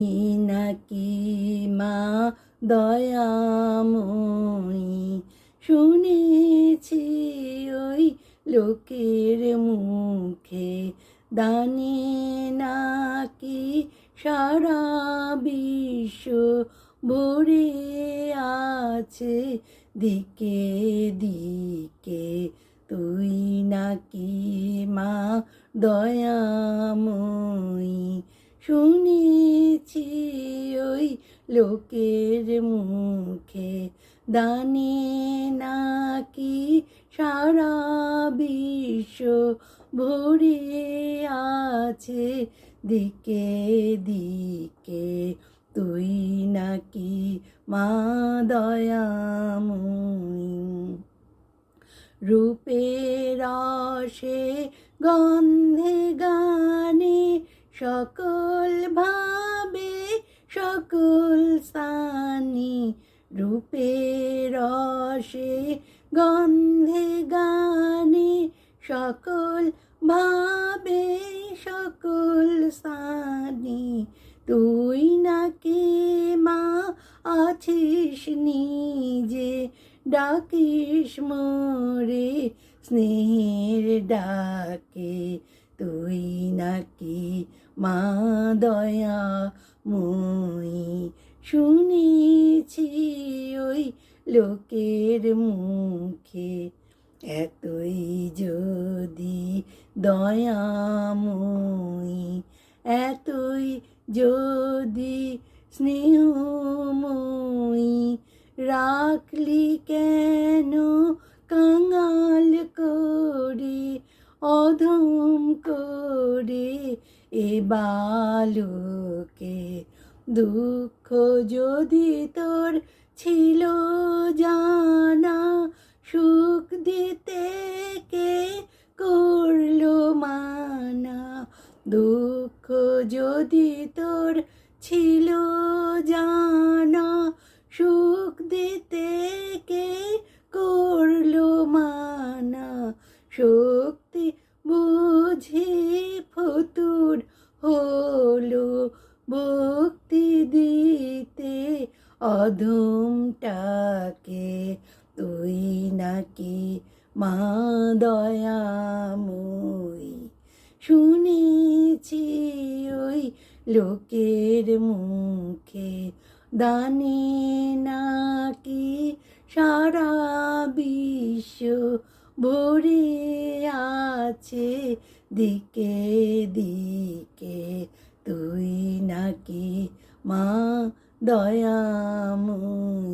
নাকি মা দয়াময়ী, শুনেছি ওই লোকের মুখে দানে নাকি সারা বিশ্ব ভরে আছে দিকে দিকে। তুই নাকি মা দয়াময়ী, শুনেছি ওই লোকের মুখে দানে নাকি সারা বিশ্ব ভরে আছে দিকে দিকে। তুই নাকি মা দয়াময়ী, রূপের রসে গন্ধে গানে সকল ভাবে সকল স্থানে। রূপের রসে গন্ধে গানে সকল ভাবে সকল স্থানে। তুই নাকি মা আছিস নিজে, ডাকিস মোরে স্নেহের ডাকে। তুই নাকি মা দয়াময়ী, শুনেছি ওই লোকের মুখে এতই যদি দয়াময়ী, এতই যদি স্নেহময়ী, রাখলি কেন কাঙাল করে অধম করে এ বালকে। দুঃখ যদি তোর ছিল জানা, সুখ দিতে কে করলো মানা। দুঃখ যদি তোর ছিল জানা, সুখ দিতে কে করলো মানা। শক্তি বুঝি ফতুর হলো ভক্তি দিতে অধমটাকে। তুই নাকি মা দয়াময়ী, শুনেছি ওই লোকের মুখে দানে নাকি সারা বিশ্ব ভরে আছে দিকে দিকে। তুই নাকি মা দয়াময়ী।